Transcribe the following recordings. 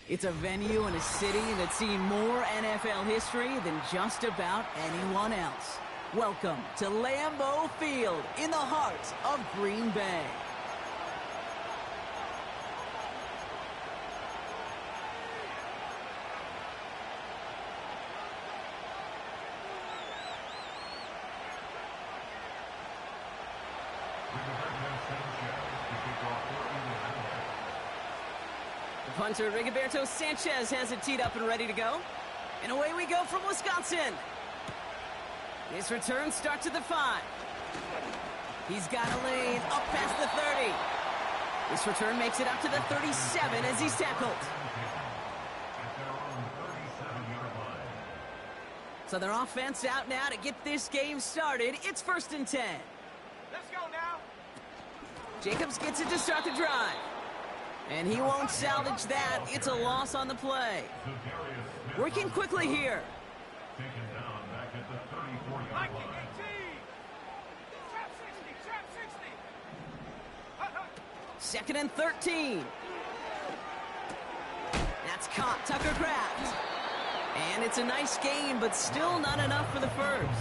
It's a venue and a city that's seen more NFL history than just about anyone else. Welcome to Lambeau Field in the heart of Green Bay. Punter Rigoberto Sanchez has it teed up and ready to go. And away we go from Wisconsin. This return starts at the 5. He's got a lane up past the 30. This return makes it up to the 37 as he's tackled. So their offense out now to get this game started. It's 1st and 10. Let's go now. Jacobs gets it to start the drive. And he won't salvage that. It's a loss on the play. Working quickly here. Taken down back at the 34-yard line. Trap 60. 2nd and 13. That's caught. Tucker Kraft. And it's a nice game, but still not enough for the first.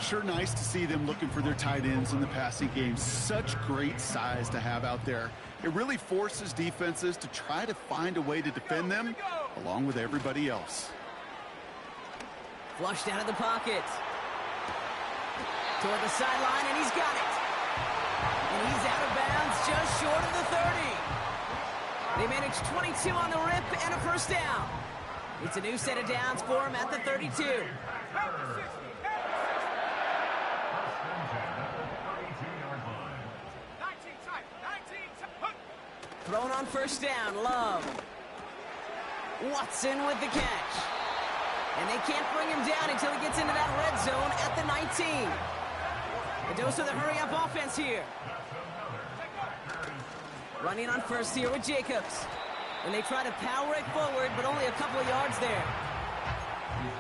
Sure nice to see them looking for their tight ends in the passing game. Such great size to have out there. It really forces defenses to try to find a way to defend them along with everybody else. Flushed out of the pocket. Toward the sideline, and he's got it. And he's out of bounds just short of the 30. They managed 22 on the rip and a first down. It's a new set of downs for him at the 32. Thrown on first down, Love. Watson with the catch. And they can't bring him down until he gets into that red zone at the 19. A dose of the hurry-up offense here. Running on first here with Jacobs. And they try to power it forward, but only a couple of yards there.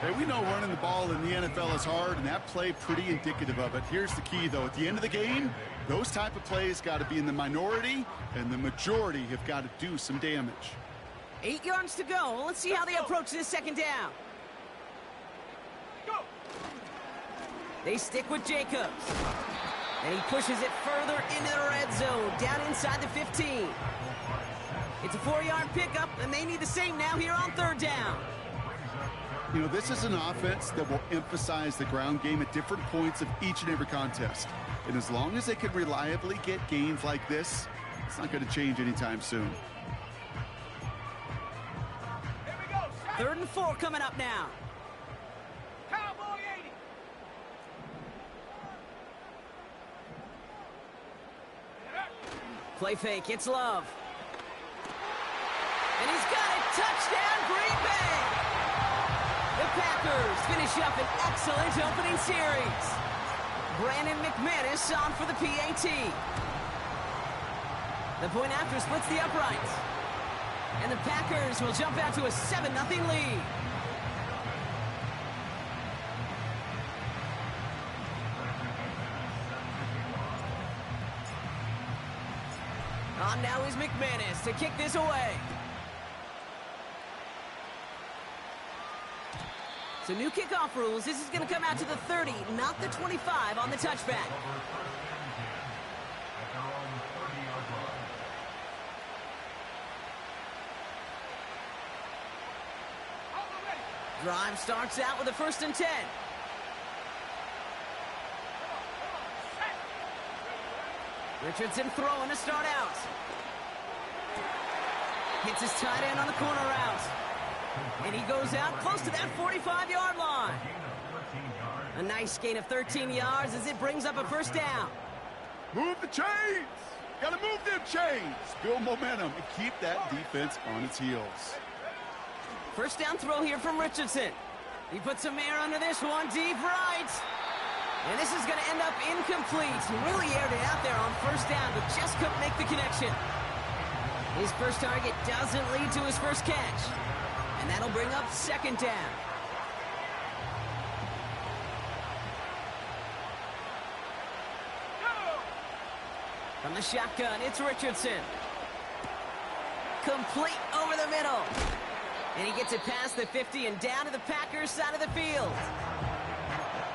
Hey, we know running the ball in the NFL is hard, and that play pretty indicative of it. Here's the key, though. At the end of the game, those type of plays got to be in the minority, and the majority have got to do some damage. 8 yards to go. Let's see how they approach this second down. Go. They stick with Jacobs. And he pushes it further into the red zone, down inside the 15. It's a 4-yard pickup, and they need the same now here on 3rd down. You know, this is an offense that will emphasize the ground game at different points of each and every contest. And as long as they can reliably get gains like this, it's not going to change anytime soon. Here we go. 3rd and 4 coming up now. Cowboy 80. Play fake. It's Love. And he's got it. Touchdown, Green Bay. The Packers finish up an excellent opening series. Brandon McManus on for the PAT. The point after splits the uprights. And the Packers will jump out to a 7-0 lead. On now is McManus to kick this away. So new kickoff rules. This is going to come out to the 30, not the 25 on the touchback. Drive starts out with a 1st and 10. Richardson throwing to start out. Hits his tight end on the corner route. And he goes out close to that 45-yard line. A nice gain of 13 yards as it brings up a first down. Move the chains! Gotta move them chains! Build momentum and keep that defense on its heels. First down throw here from Richardson. He puts some air under this one, deep right. And this is going to end up incomplete. He really aired it out there on first down, but just couldn't make the connection. His first target doesn't lead to his first catch. And that'll bring up 2nd down. From the shotgun, it's Richardson. complete over the middle. And he gets it past the 50 and down to the Packers side of the field.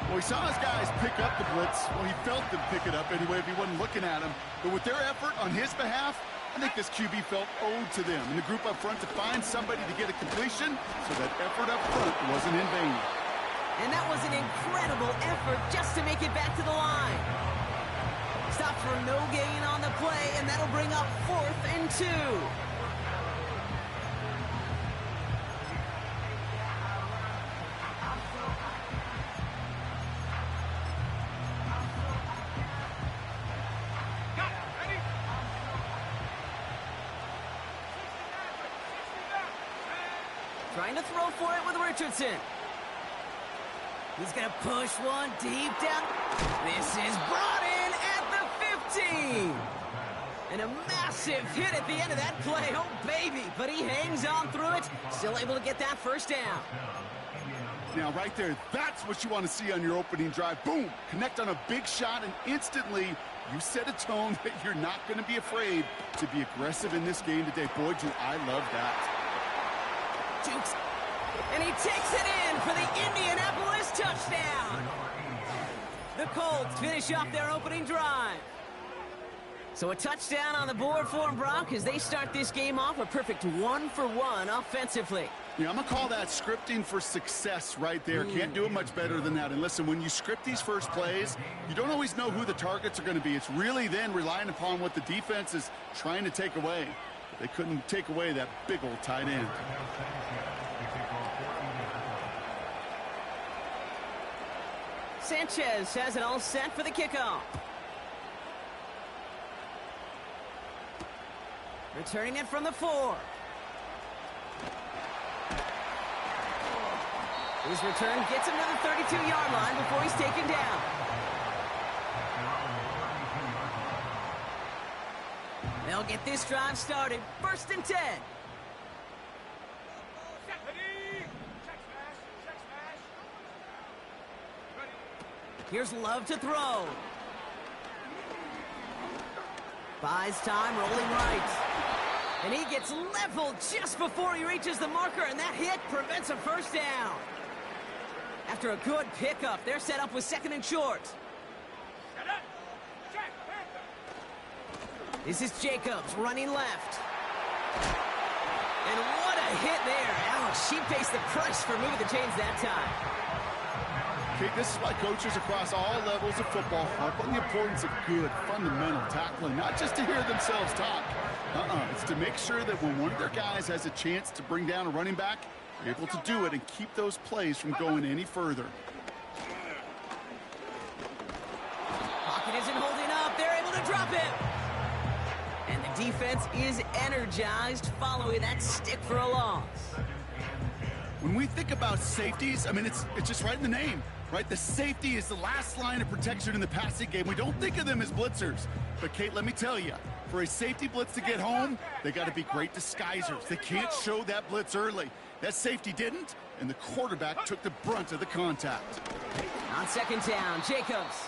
Well, he saw his guys pick up the blitz. Well, he felt them pick it up anyway if he wasn't looking at him. But with their effort on his behalf, I think this QB felt owed to them and the group up front to find somebody to get a completion, so that effort up front wasn't in vain. And that was an incredible effort just to make it back to the line. Stop for no gain on the play, and that'll bring up 4th and 2. Trying to throw for it with Richardson. He's going to push one deep down. This is brought in at the 15. And a massive hit at the end of that play. Oh, baby. But he hangs on through it. Still able to get that first down. Now, right there, that's what you want to see on your opening drive. Boom! Connect on a big shot, and instantly you set a tone that you're not going to be afraid to be aggressive in this game today. Boy, do I love that. Jukes. And he takes it in for the Indianapolis touchdown. The Colts finish off their opening drive. So a touchdown on the board for them, Brock, as they start this game off a perfect 1-for-1 offensively. Yeah, I'm going to call that scripting for success right there. Can't do it much better than that. And listen, when you script these first plays, you don't always know who the targets are going to be. It's really then relying upon what the defense is trying to take away. They couldn't take away that big old tight end. Sanchez has it all set for the kickoff. Returning it from the 4. His return gets him to the 32-yard line before he's taken down. They'll get this drive started. 1st and 10. Here's Love to throw. Buys time, rolling right. And he gets leveled just before he reaches the marker, and that hit prevents a first down. After a good pickup, they're set up with 2nd and short. This is Jacobs running left. And what a hit there. Ouch, she pays the price for moving the chains that time. Okay, this is why coaches across all levels of football harp on the importance of good, fundamental tackling, not just to hear themselves talk. It's to make sure that when one of their guys has a chance to bring down a running back, they're able to do it and keep those plays from going any further. Pocket isn't holding up. They're able to drop it. And the defense is energized following that stick for a loss. When we think about safeties, I mean, it's just right in the name, right? The safety is the last line of protection in the passing game. We don't think of them as blitzers. But, Kate, let me tell you, for a safety blitz to get home, they got to be great disguisers. They can't show that blitz early. That safety didn't, and the quarterback took the brunt of the contact. On 2nd down, Jacobs.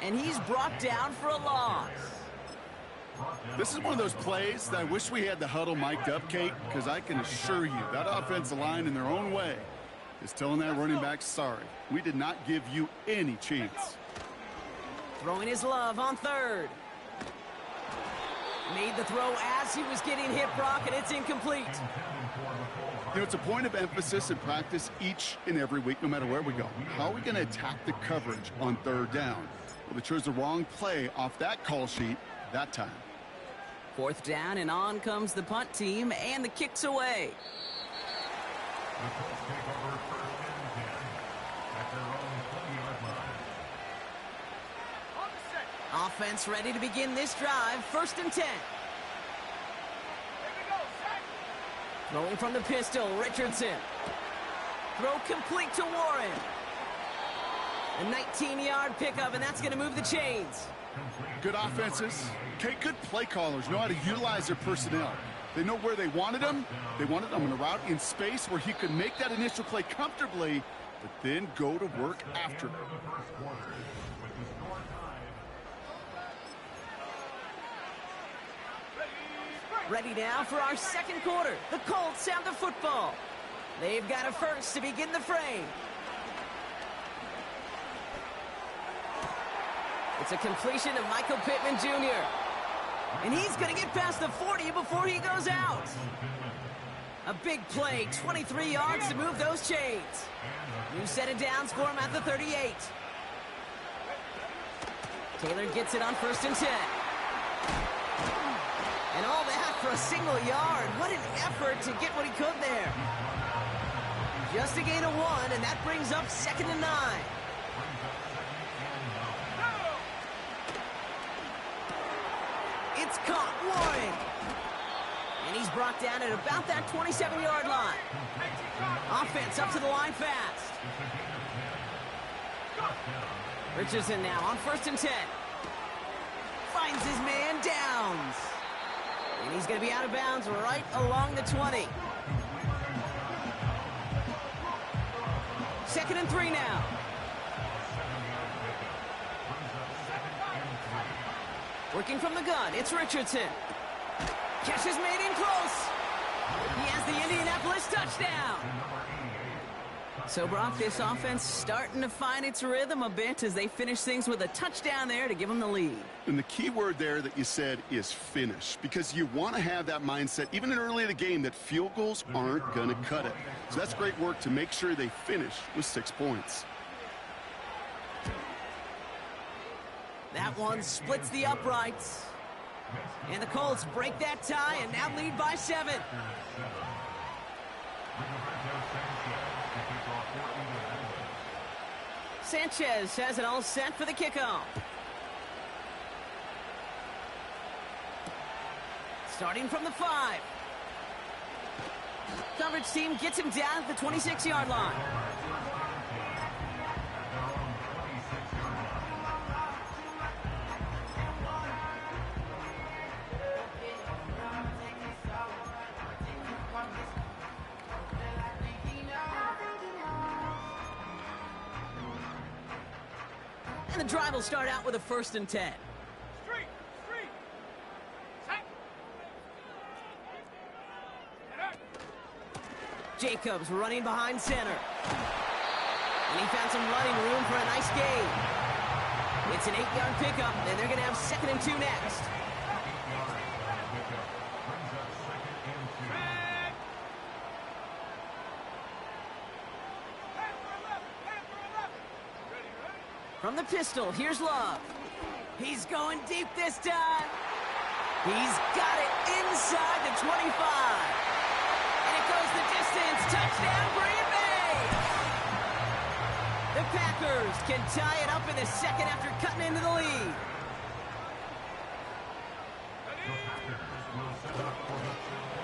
And he's brought down for a loss. This is one of those plays that I wish we had the huddle mic'd up, Kate, because I can assure you that offensive line in their own way is telling that running back, sorry, we did not give you any chance. Throwing his Love on 3rd. Made the throw as he was getting hit, Brock, and it's incomplete. You know, it's a point of emphasis in practice each and every week, no matter where we go. How are we going to attack the coverage on 3rd down? Well, they chose the wrong play off that call sheet that time. 4th down, and on comes the punt team, and the kick's away. The Colts take over 1st and 10 at their own 20-yard line. Offense ready to begin this drive. 1st and 10. Throwing from the pistol, Richardson. Throw complete to Warren. A 19-yard pickup, and that's going to move the chains. Good offenses. Okay, good play callers know how to utilize their personnel. They know where they wanted them. They wanted them in a route in space where he could make that initial play comfortably, but then go to work after. Ready now for our second quarter. The Colts have the football. They've got a first to begin the frame. It's a completion to Michael Pittman Jr. And he's going to get past the 40 before he goes out. A big play, 23 yards to move those chains. New set of downs for him at the 38. Taylor gets it on 1st and 10. And all that for a single yard. What an effort to get what he could there. Just a gain of 1, and that brings up 2nd and 9. It's caught, Warren. And he's brought down at about that 27-yard line. Offense up to the line fast. Richardson now on 1st and 10. Finds his man Downs. And he's going to be out of bounds right along the 20. 2nd and 3 now. Working from the gun, it's Richardson. Catch is made in close. He has the Indianapolis touchdown. So, Brock, this offense starting to find its rhythm a bit as they finish things with a touchdown there to give them the lead. And the key word there that you said is finish, because you want to have that mindset, even early in the game, that field goals aren't going to cut it. So that's great work to make sure they finish with 6 points. That one splits the uprights. And the Colts break that tie and now lead by 7. Sanchez has it all set for the kickoff. Starting from the 5. Coverage team gets him down at the 26-yard line. And the drive will start out with a 1st and 10. Street. Set. Jacobs running behind center. And he found some running room for a nice gain. It's an 8-yard pickup, and they're going to have 2nd and 2 next. From the pistol, here's Love. He's going deep this time. He's got it inside the 25. And it goes the distance. Touchdown, Green Bay! The Packers can tie it up in the second after cutting into the lead.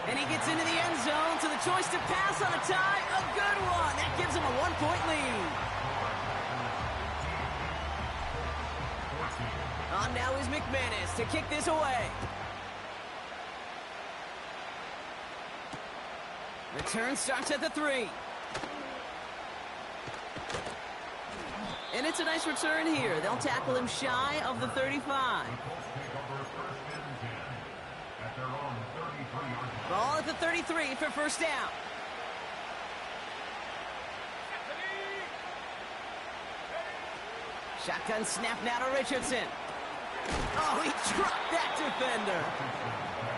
And he gets into the end zone, so the choice to pass on a tie, a good one. That gives him a 1-point lead. On now is McManus to kick this away. Return starts at the 3. And it's a nice return here. They'll tackle him shy of the 35. Ball at the 33 for 1st down. Shotgun snap now to Richardson. Oh, he dropped that defender.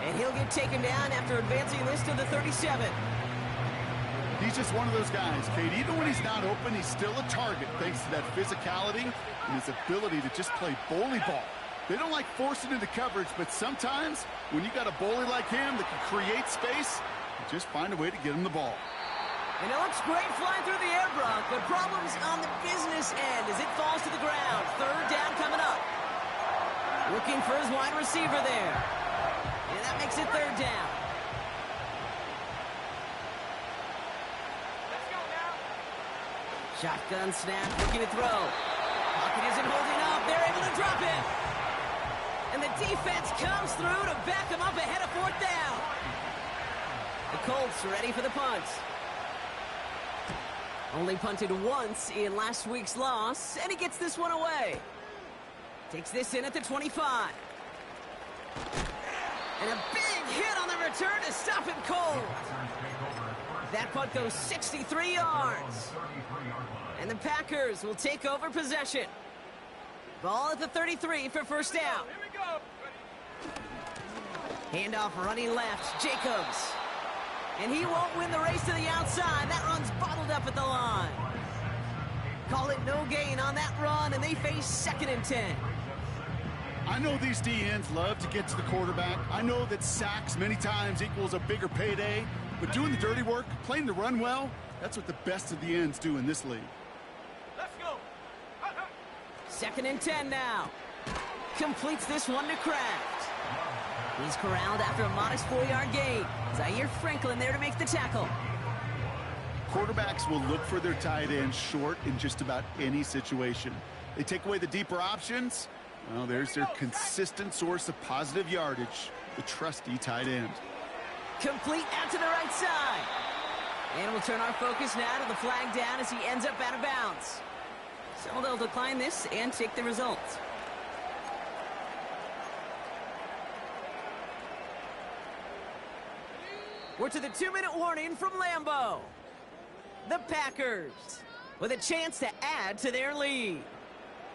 And he'll get taken down after advancing this to the 37. He's just one of those guys, Kate. Even when he's not open, he's still a target thanks to that physicality and his ability to just play bully ball. They don't like forcing into coverage, but sometimes when you got a bully like him that can create space, you just find a way to get him the ball. And it looks great flying through the air, Brock, but problems on the business end as it falls to the ground. 3rd down coming up. Looking for his wide receiver there. And that makes it 3rd down. Let's go now. Shotgun snap, looking to throw. Pocket isn't holding up. They're able to drop it. And the defense comes through to back him up ahead of 4th down. The Colts are ready for the punt. Only punted once in last week's loss, and he gets this one away. Takes this in at the 25. And a big hit on the return to stop him cold. That punt goes 63 yards. And the Packers will take over possession. Ball at the 33 for first down. Here we go. Handoff running left, Jacobs. And he won't win the race to the outside. That run's bottled up at the line. Call it no gain on that run, and they face 2nd and 10. I know these DNs love to get to the quarterback. I know that sacks many times equals a bigger payday, but doing the dirty work, playing the run well, that's what the best of the ends do in this league. Let's go. 2nd and 10 now. Completes this one to Kraft. He's corralled after a modest 4-yard gain. Zaire Franklin there to make the tackle. Quarterbacks will look for their tight end short in just about any situation. They take away the deeper options. Well, there's their consistent source of positive yardage, the trusty tight end. Complete out to the right side. And we'll turn our focus now to the flag down as he ends up out of bounds. So they'll decline this and take the results. We're to the 2-minute warning from Lambeau. The Packers with a chance to add to their lead.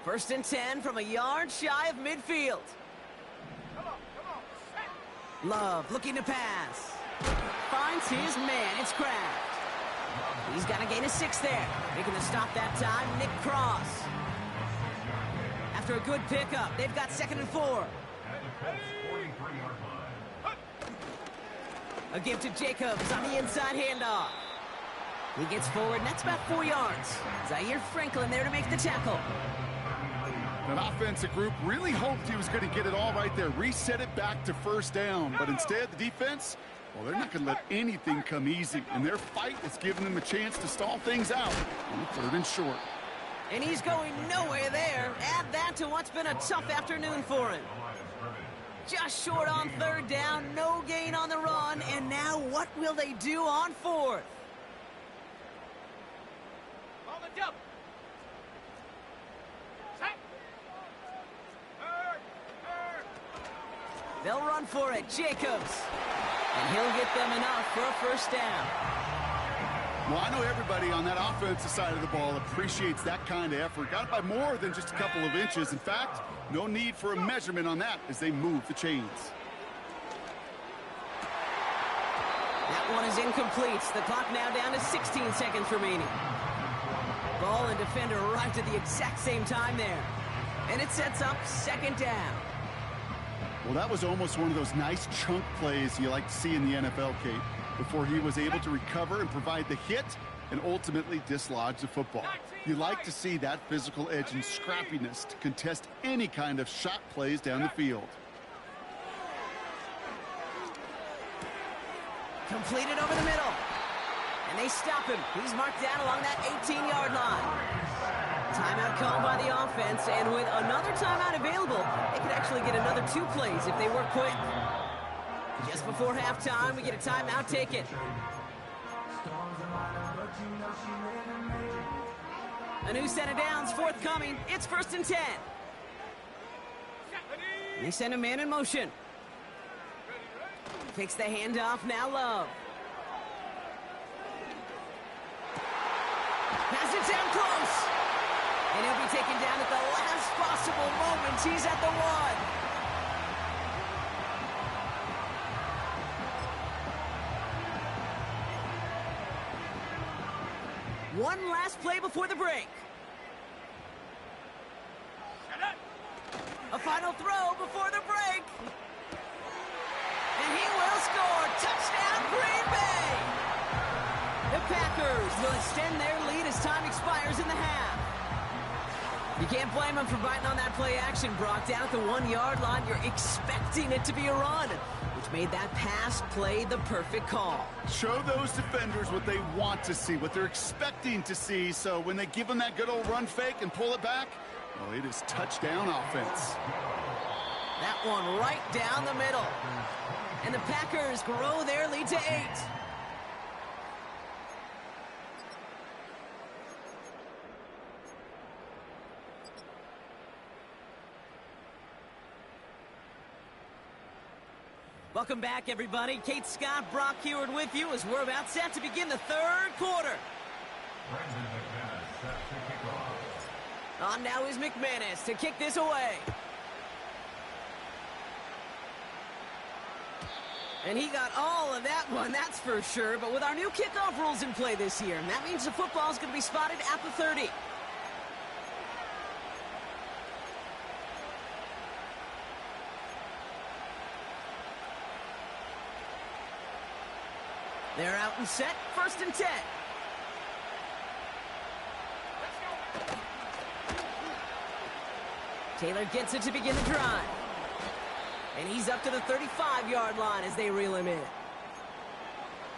1st and 10 from a yard shy of midfield. Come on. Set. Love looking to pass. Finds his man. It's Kraft. He's got to gain a 6 there. Making the stop that time, Nick Cross. After a good pickup, they've got 2nd and 4. A give to Jacobs on the inside handoff. He gets forward, and that's about 4 yards. Zaire Franklin there to make the tackle. That offensive group really hoped he was going to get it all right there, reset it back to first down. But instead, the defense, well, they're not going to let anything come easy. And their fight is giving them a chance to stall things out on 3rd and short. And he's going nowhere there. Add that to what's been a tough afternoon for him. Just short on 3rd down, no gain on the run. And now what will they do on 4th? On the double. Set. They'll run for it, Jacobs. And he'll get them enough for a first down. Well, I know everybody on that offensive side of the ball appreciates that kind of effort. Got it by more than just a couple of inches. In fact, no need for a measurement on that as they move the chains. That one is incomplete. The clock now down to 16 seconds remaining. Ball and defender arrived at the exact same time there. And it sets up 2nd down. Well, that was almost one of those nice chunk plays you like to see in the NFL, Kate, before he was able to recover and provide the hit and ultimately dislodge the football. You like to see that physical edge and scrappiness to contest any kind of shot plays down the field. Completed over the middle. And they stop him. He's marked down along that 18-yard line. Timeout called by the offense, and with another timeout available, they could actually get another 2 plays if they work quick. Just before halftime, we get a timeout taken. A new set of downs forthcoming. It's 1st and 10. They send a man in motion. Takes the handoff, now Love. Pass it down close. And he'll be taken down at the last possible moment. He's at the 1. One last play before the break. A final throw before the break. And he will score. Touchdown, Green Bay. The Packers will extend their lead as time expires in the half. You can't blame them for biting on that play action, Brock. Down at the 1-yard line, you're expecting it to be a run, which made that pass play the perfect call. Show those defenders what they want to see, what they're expecting to see, so when they give them that good old run fake and pull it back, well, it is touchdown offense. That one right down the middle. And the Packers grow their lead to 8. Welcome back, everybody. Kate Scott, Brock Heward with you as we're about set to begin the third quarter. Brendan McManus set to kick off. On now is McManus to kick this away. And he got all of that one, that's for sure. But with our new kickoff rules in play this year, that means the football is going to be spotted at the 30. They're out and set, 1st and 10. Taylor gets it to begin the drive. And he's up to the 35-yard line as they reel him in.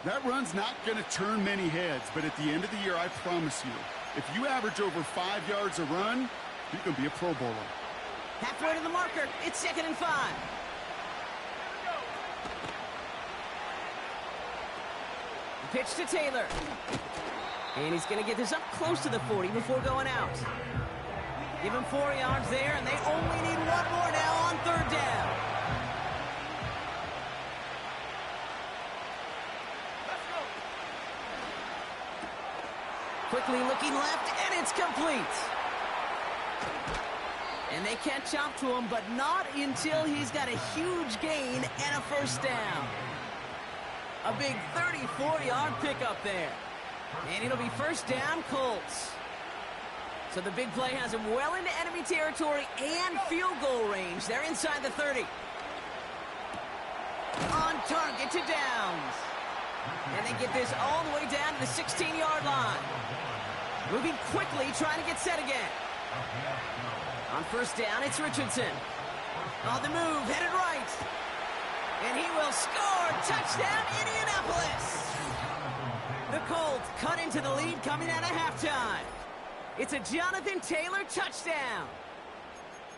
That run's not going to turn many heads, but at the end of the year, I promise you, if you average over 5 yards a run, you're going to be a Pro Bowler. Halfway to the marker, it's 2nd and 5. Pitch to Taylor. And he's going to get this up close to the 40 before going out. Give him 4 yards there, and they only need one more now on 3rd down. Let's go. Quickly looking left, and it's complete. And they catch up to him, but not until he's got a huge gain and a 1st down. A big 34-yard pickup there. And it'll be 1st down, Colts. So the big play has him well into enemy territory and field goal range. They're inside the 30. On target to Downs. And they get this all the way down to the 16-yard line. Moving quickly, trying to get set again. On 1st down, it's Richardson. On the move, headed right. And he will score. Touchdown, Indianapolis. The Colts cut into the lead coming out of halftime. It's a Jonathan Taylor touchdown.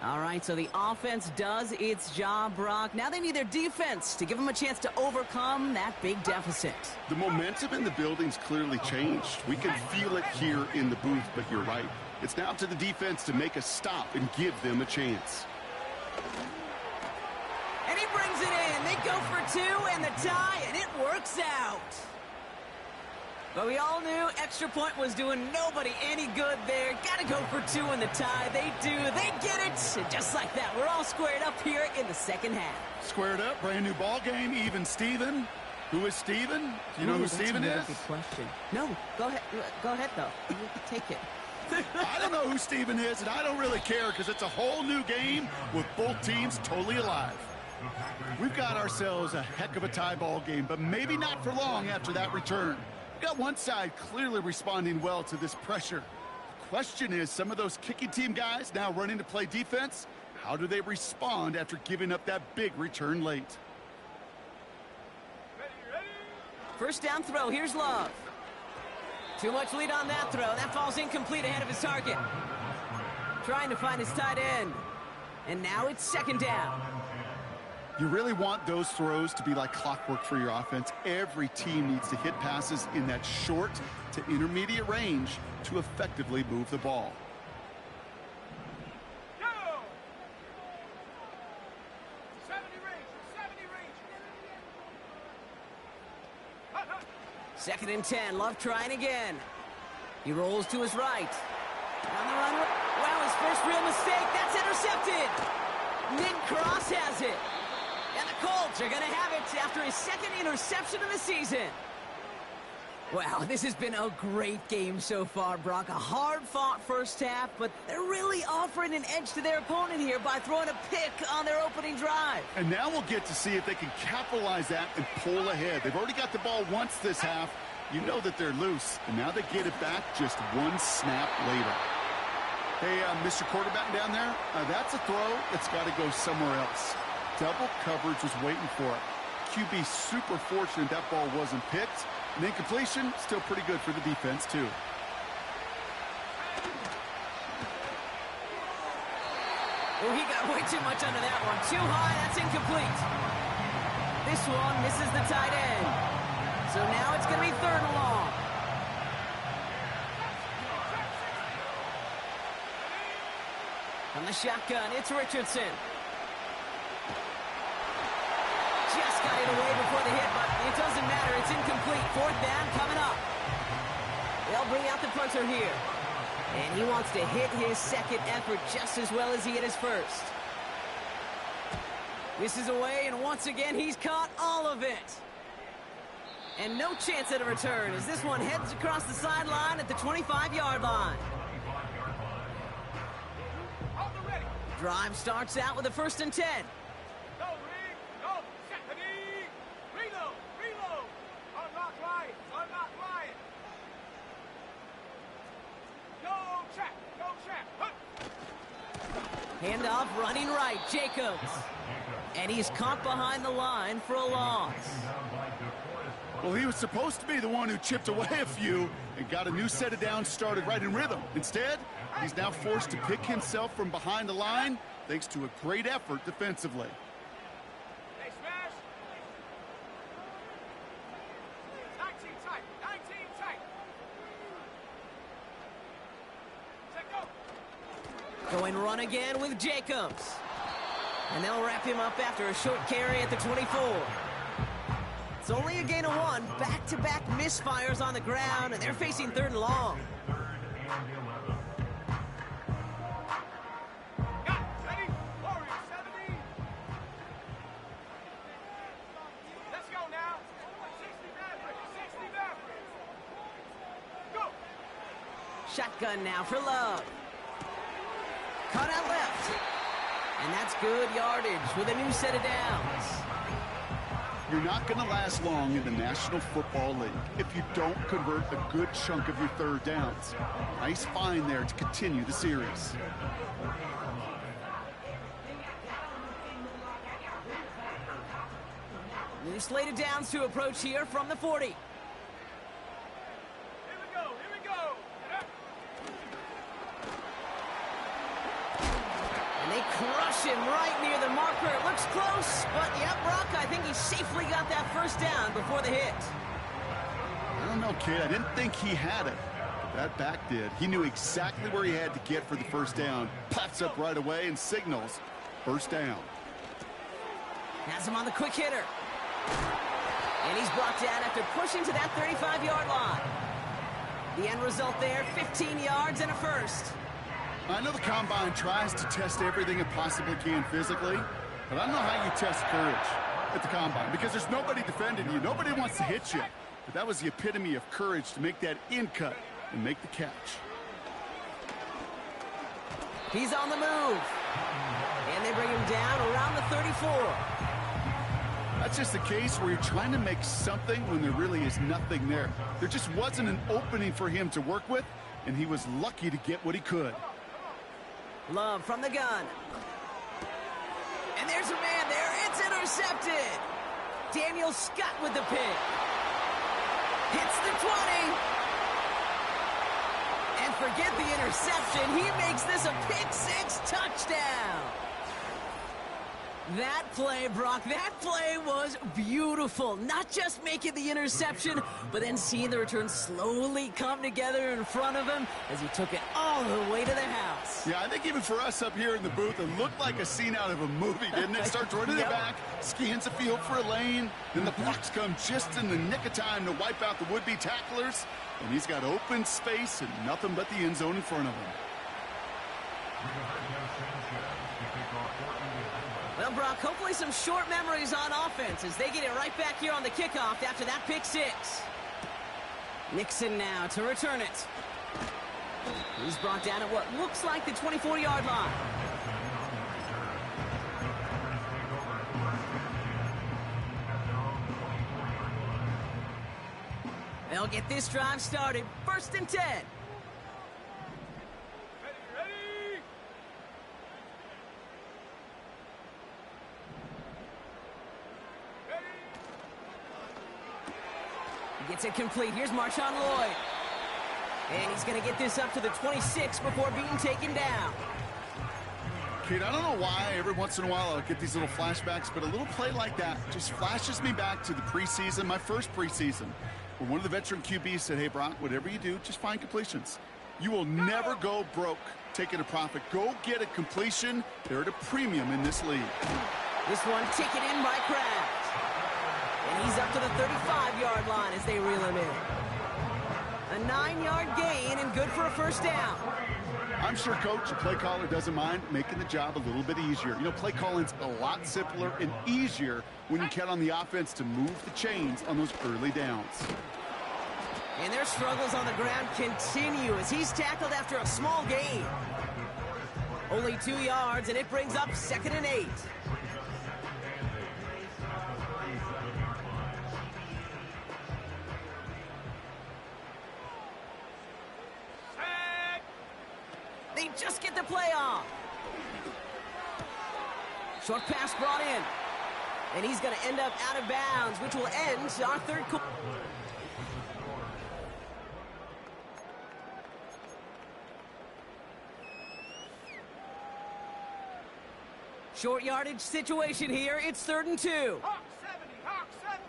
All right, so the offense does its job, Brock. Now they need their defense to give them a chance to overcome that big deficit. The momentum in the building's clearly changed. We can feel it here in the booth, but you're right. It's now to the defense to make a stop and give them a chance. And he brings it in. They go for 2 and the tie, and it works out. But we all knew extra point was doing nobody any good there. Got to go for 2 in the tie. They do. They get it. And just like that, we're all squared up here in the 2nd half. Squared up, brand new ball game, even Steven. Who is Steven? Do you know who Steven is? That's a good question. No, go ahead. Go ahead, though. You take it. I don't know who Steven is, and I don't really care because it's a whole new game with both teams totally alive. We've got ourselves a heck of a tie ball game, but maybe not for long after that return. We've got one side clearly responding well to this pressure. The question is, some of those kicking team guys now running to play defense, how do they respond after giving up that big return late? Ready. 1st down throw. Here's Love. Too much lead on that throw. That falls incomplete ahead of his target. Trying to find his tight end. And now it's 2nd down. You really want those throws to be like clockwork for your offense. Every team needs to hit passes in that short to intermediate range to effectively move the ball. Go. 70 range. 2nd and 10. Love trying again. He rolls to his right. On the run. Wow, his first real mistake. That's intercepted. Mid-cross has it. And the Colts are going to have it after his 2nd interception of the season. Wow, this has been a great game so far, Brock. A hard-fought 1st half, but they're really offering an edge to their opponent here by throwing a pick on their opening drive. And now we'll get to see if they can capitalize that and pull ahead. They've already got the ball once this half. You know that they're loose, and now they get it back just one snap later. Hey, Mr. Quarterback down there, that's a throw that's got to go somewhere else. Double coverage was waiting for it. QB super fortunate that ball wasn't picked. And then completion, still pretty good for the defense, too. Oh, he got way too much under that one. Too high, that's incomplete. This one misses the tight end. So now it's going to be 3rd and long. From the shotgun, it's Richardson. Just got it away before the hit, but it doesn't matter. It's incomplete. Fourth down coming up. They'll bring out the punter here. And he wants to hit his second effort just as well as he hit his first. This is away, and once again, he's caught all of it. And no chance at a return as this one heads across the sideline at the 25-yard line. Drive starts out with a 1st and 10. Go, Reed. Go. Set the knee. Reload. Reload. Unlock line. Unlock line. Go, check. Go, check. Handoff running right, Jacobs. And he's caught behind the line for a loss. Well, he was supposed to be the one who chipped away a few and got a new set of downs started right in rhythm. Instead, he's now forced to pick himself from behind the line thanks to a great effort defensively. Hey, smash. 19 tight. 19 tight. Set, go. Going run again with Jacobs. And they'll wrap him up after a short carry at the 24. It's only a gain of 1. Back-to-back misfires on the ground, and they're facing 3rd and long. Got it. Ready? Warrior 70. Let's go now. 60 Mavericks. 60 Mavericks. Go. Shotgun now for Love. Cut out left. And that's good yardage with a new set of downs. You're not going to last long in the National Football League if you don't convert a good chunk of your 3rd downs. Nice find there to continue the series. New slated downs to approach here from the 40. Here we go. Here we go. And they crush him right near the marker. It looks close, but yep, Brock, I think he safely got that 1st down before the hit. I don't know, kid. I didn't think he had it. But that back did. He knew exactly where he had to get for the 1st down. Pops up right away and signals 1st down. Has him on the quick hitter. And he's brought down after pushing to that 35-yard line. The end result there, 15 yards and a 1st. I know the Combine tries to test everything it possibly can physically, but I don't know how you test courage at the Combine because there's nobody defending you. Nobody wants to hit you. But that was the epitome of courage to make that in cut and make the catch. He's on the move. And they bring him down around the 34. That's just a case where you're trying to make something when there really is nothing there. There just wasn't an opening for him to work with, and he was lucky to get what he could. Love from the gun. And there's a man there. It's intercepted. Daniel Scott with the pick. Hits the 20. And forget the interception. He makes this a pick-6 touchdown. That play, Brock, that play was beautiful. Not just making the interception, but then seeing the return slowly come together in front of him as he took it all the way to the house. Yeah, I think even for us up here in the booth, it looked like a scene out of a movie, didn't it? Starts running Yep. it back, scans the field for a lane, then the blocks come just in the nick of time to wipe out the would-be tacklers, and he's got open space and nothing but the end zone in front of him. Well, Brock, hopefully some short memories on offense as they get it right back here on the kickoff after that pick-6. Nixon now to return it. He's brought down at what looks like the 24-yard line. They'll get this drive started. 1st and 10. Ready? He gets it complete. Here's Marshawn Lloyd. And he's going to get this up to the 26 before being taken down. Kid, I don't know why every once in a while I'll get these little flashbacks, but a little play like that just flashes me back to the preseason, my first preseason, where one of the veteran QBs said, hey, Brock, whatever you do, just find completions. You will never go broke taking a profit. Go get a completion. They're at a premium in this league. This one taken in by Kraft. And he's up to the 35-yard line as they reel him in. A 9-yard gain and good for a first down. I'm sure, Coach, the play caller doesn't mind making the job a little bit easier. You know, play calling's a lot simpler and easier when you count on the offense to move the chains on those early downs. And their struggles on the ground continue as he's tackled after a small gain. Only 2 yards, and it brings up 2nd and 8. They just get the play off. Short pass brought in. And he's going to end up out of bounds, which will end our third quarter. Short yardage situation here. It's 3rd and 2. Hawk 70, Hawk 70.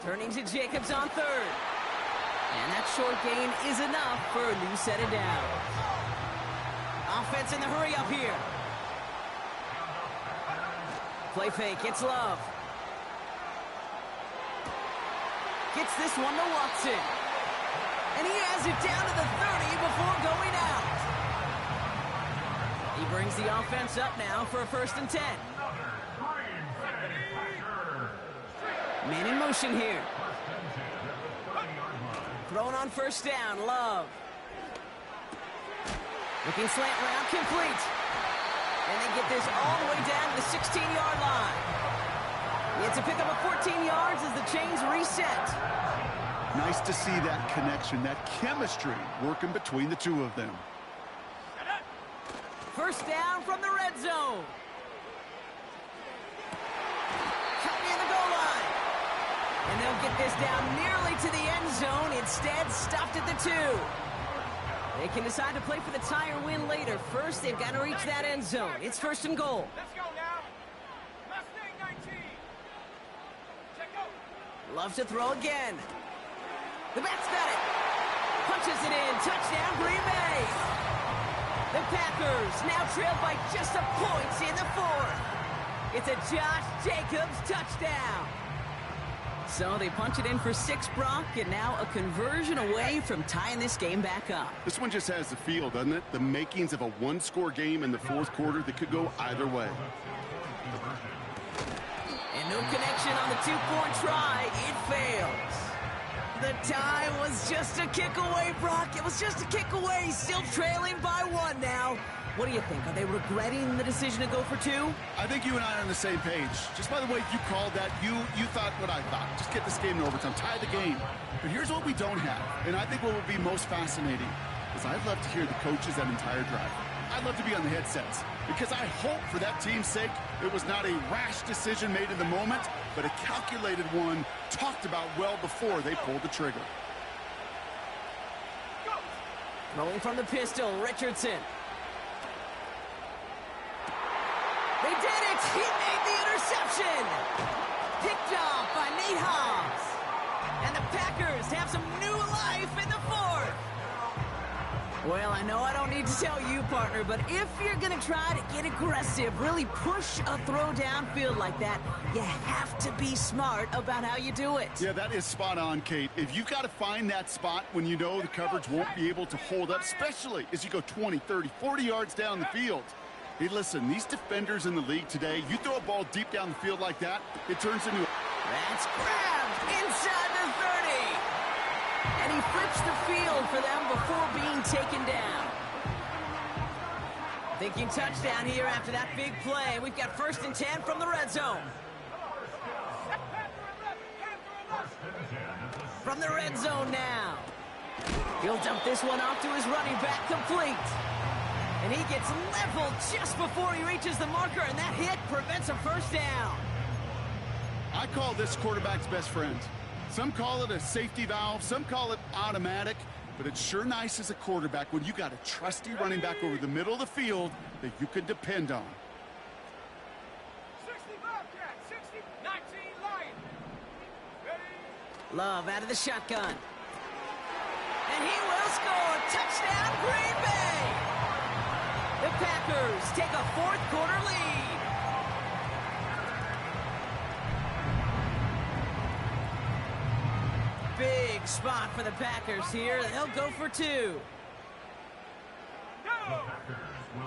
Turning to Jacobs on 3rd. And that short gain is enough for a new set of downs. Offense in the hurry up here. Play fake, it's Love. Gets this one to Watson. And he has it down to the 30 before going out. He brings the offense up now for a 1st and 10. Man in motion here. Thrown on 1st down, Love. Looking slant route, complete. And they get this all the way down to the 16-yard line. It's a pickup of 14 yards as the chains reset. Nice to see that connection, that chemistry working between the two of them. 1st down from the red zone. Coming in the goal line. And they'll get this down nearly to the end zone. Instead, stopped at the 2. They can decide to play for the tie or win later. First, they've got to reach that end zone. It's 1st and goal. Let's go now. Mustang 19. Check out. Love to throw again. The back's got it. Punches it in. Touchdown, Green Bay. The Packers now trail by just a point in the 4th. It's a Josh Jacobs touchdown. So they punch it in for 6, Brock, and now a conversion away from tying this game back up. This one just has the feel, doesn't it? The makings of a one-score game in the 4th quarter that could go either way. And no connection on the 2-point try. It fails. The tie was just a kick away, Brock. It was just a kick away. Still trailing by 1 now. What do you think? Are they regretting the decision to go for 2? I think you and I are on the same page. Just by the way you called that, you thought what I thought. Just get this game in overtime, tie the game. But here's what we don't have, and I think what would be most fascinating is I'd love to hear the coaches that entire drive. I'd love to be on the headsets because I hope for that team's sake it was not a rash decision made in the moment, but a calculated one talked about well before they pulled the trigger. Throwing from the pistol, Richardson. They did it! He made the interception! Picked off by Nate Hobbs. And the Packers have some new life in the 4th. Well, I know I don't need to tell you, partner, but if you're going to try to get aggressive, really push a throw downfield like that, you have to be smart about how you do it. Yeah, that is spot on, Kate. If you've got to find that spot when you know the coverage won't be able to hold up, especially as you go 20, 30, 40 yards down the field. Hey, listen, these defenders in the league today, you throw a ball deep down the field like that, it turns into... That's grabbed inside the 30. And he flips the field for them before being taken down. Thinking touchdown here after that big play. We've got 1st and 10 from the red zone. From the red zone now. He'll dump this one off to his running back, complete. And he gets leveled just before he reaches the marker, and that hit prevents a 1st down. I call this quarterback's best friend. Some call it a safety valve, some call it automatic, but it's sure nice as a quarterback when you got a trusty running back over the middle of the field that you can depend on. 60 Bobcat, 60, 19 Lion. Ready? Love out of the shotgun. And he will score. Touchdown, Green Bay! The Packers take a fourth quarter lead. Big spot for the Packers here. They'll go for two.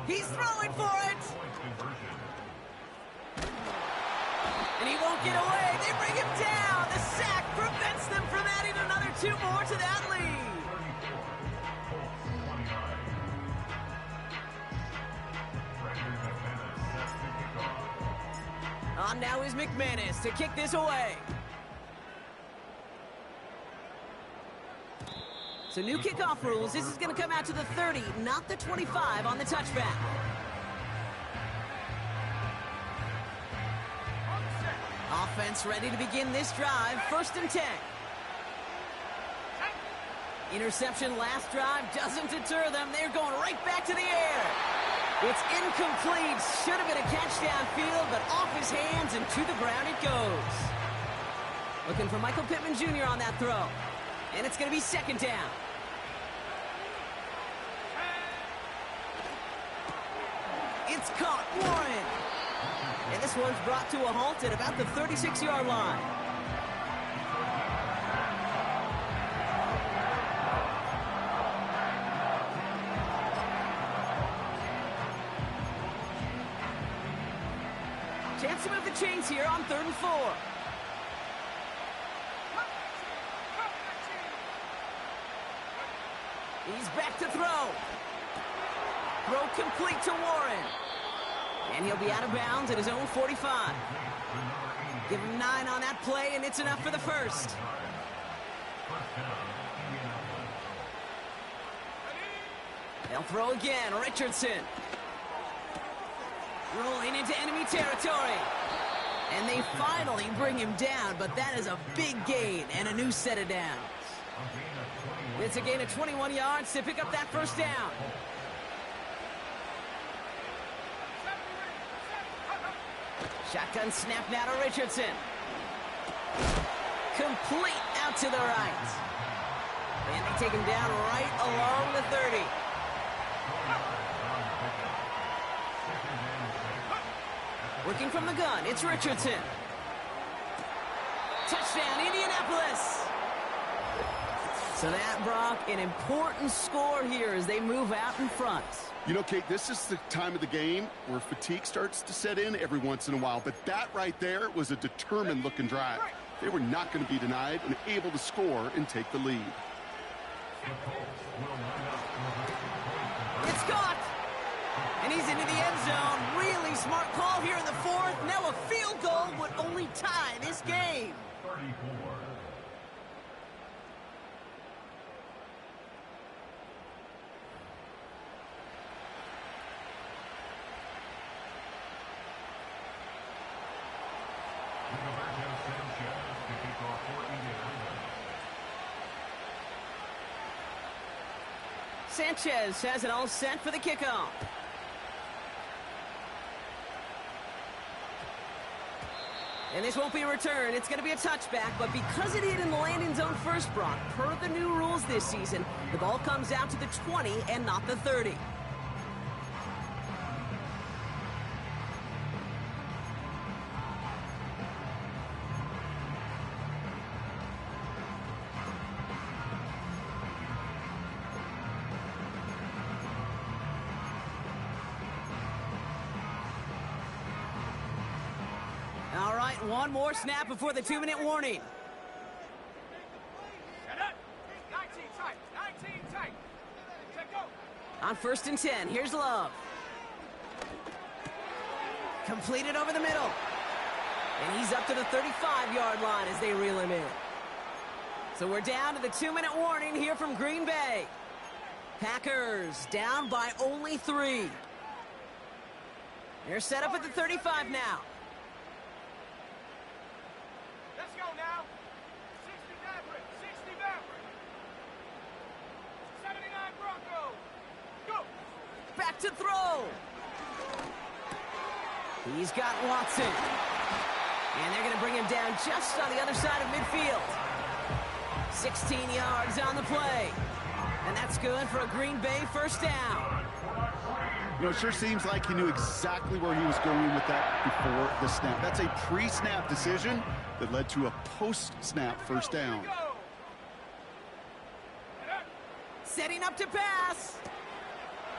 He's throwing for it. And he won't get away. They bring him down. The sack prevents them from adding another two more to that lead. On now is McManus to kick this away. So new kickoff rules. This is going to come out to the 30, not the 25 on the touchback. Offense ready to begin this drive. 1st and 10. Interception last drive doesn't deter them. They're going right back to the air. It's incomplete. Should have been a catch downfield, but off his hands and to the ground it goes. Looking for Michael Pittman Jr. on that throw. And it's going to be 2nd down. It's caught. Warren. And this one's brought to a halt at about the 36-yard line. Chance to move the chains here on 3rd and 4. He's back to throw. Throw complete to Warren. And he'll be out of bounds at his own 45. Give him 9 on that play, and it's enough for the first. They'll throw again. Richardson. Rolling into enemy territory. And they finally bring him down, but that is a big gain and a new set of downs. It's a gain of 21 yards to pick up that 1st down. Shotgun snap now to Richardson. Complete out to the right. And they take him down right along the 30. Working from the gun, it's Richardson. Touchdown, Indianapolis. So that, Brock, an important score here as they move out in front. You know, Kate, this is the time of the game where fatigue starts to set in every once in a while. But that right there was a determined-looking drive. They were not going to be denied and able to score and take the lead. It's caught. And he's into the end zone. Really smart call here in the 4th. Now a field goal would only tie this game. 34. Sanchez has it all set for the kickoff. And this won't be a return. It's going to be a touchback, but because it hit in the landing zone first, Brock, per the new rules this season, the ball comes out to the 20 and not the 30. All right, one more snap before the 2-minute warning. Set up. 19 tight. 19 tight. Take go. On 1st and 10, here's Love. Completed over the middle. And he's up to the 35-yard line as they reel him in. So we're down to the 2-minute warning here from Green Bay. Packers down by only 3. They're set up at the 35 now. Let's go now. 60 Maverick. 60 Maverick. 79 Broncos. Go. Back to throw. He's got Watson. And they're going to bring him down just on the other side of midfield. 16 yards on the play. And that's good for a Green Bay first down. You know, it sure seems like he knew exactly where he was going with that before the snap. That's a pre-snap decision that led to a post-snap first down. Setting up to pass.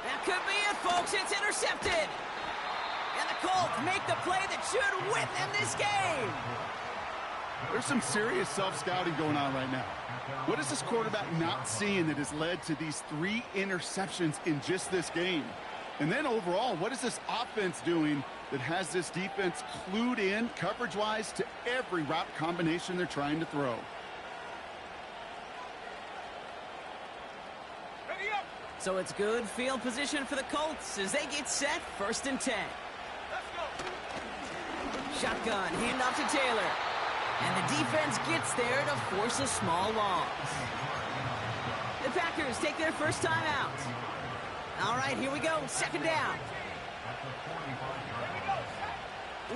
That could be it, folks. It's intercepted. And the Colts make the play that should win them this game. There's some serious self-scouting going on right now. What is this quarterback not seeing that has led to these 3 interceptions in just this game? And then overall, what is this offense doing that has this defense clued in coverage-wise to every route combination they're trying to throw? So it's good field position for the Colts as they get set, 1st and 10. Shotgun, handoff to Taylor. And the defense gets there to force a small loss. The Packers take their first time out. All right, here we go, 2nd down.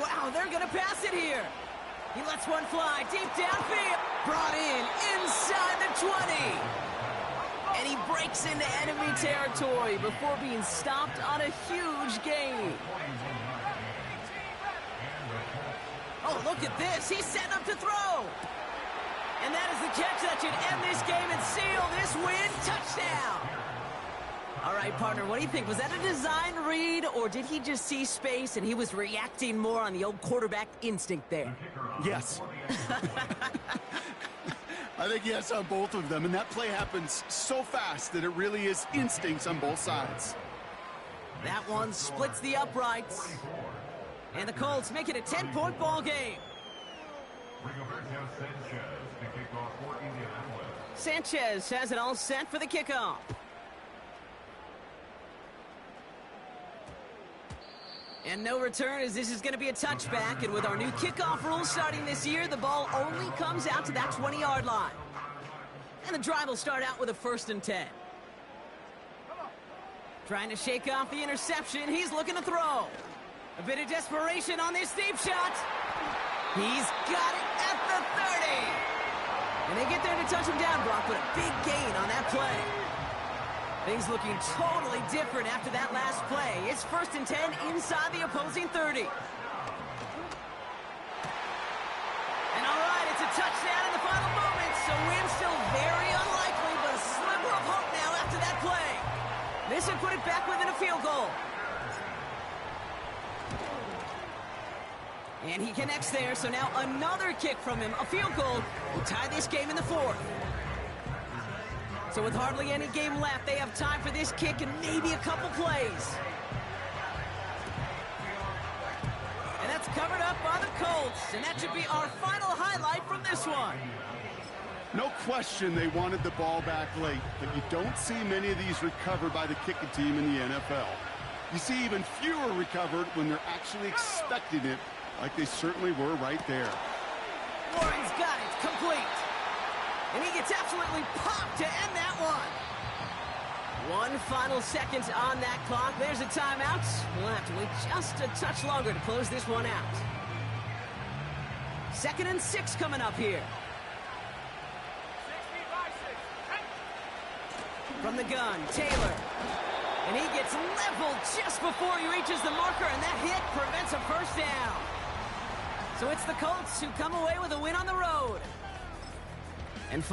Wow, they're going to pass it here. He lets one fly deep downfield. Brought in inside the 20. And he breaks into enemy territory before being stopped on a huge gain. Oh, look at this. He's setting up to throw. And that is the catch that should end this game and seal this win. Touchdown. All right, partner, what do you think? Was that a design read, or did he just see space and he was reacting more on the old quarterback instinct there? Yes. I think yes on both of them, and that play happens so fast that it really is instincts on both sides. That one splits the uprights. And the Colts make it a 10-point ball game. Sanchez has it all set for the kickoff. And no return, as this is going to be a touchback. And with our new kickoff rules starting this year, the ball only comes out to that 20-yard line. And the drive will start out with a 1st and 10. Trying to shake off the interception. He's looking to throw. A bit of desperation on this deep shot. He's got it at the 30. And they get there to touch him down, Brock, but a big gain on that play. Things looking totally different after that last play. It's 1st and 10 inside the opposing 30. And all right, it's a touchdown in the final moments. So win still very unlikely, but a sliver of hope now after that play. This would put it back within a field goal. And he connects there, so now another kick from him. A field goal will tie this game in the 4th. So with hardly any game left, they have time for this kick and maybe a couple plays. And that's covered up by the Colts. And that should be our final highlight from this one. No question they wanted the ball back late, but you don't see many of these recovered by the kicking team in the NFL. You see even fewer recovered when they're actually expecting it, like they certainly were right there. Warren's got it, complete. And he gets absolutely popped to end that one. One final second on that clock. There's a timeout. We'll have to wait just a touch longer to close this one out. 2nd and 6 coming up here. From the gun, Taylor. And he gets leveled just before he reaches the marker, and that hit prevents a first down. So it's the Colts who come away with a win on the road. And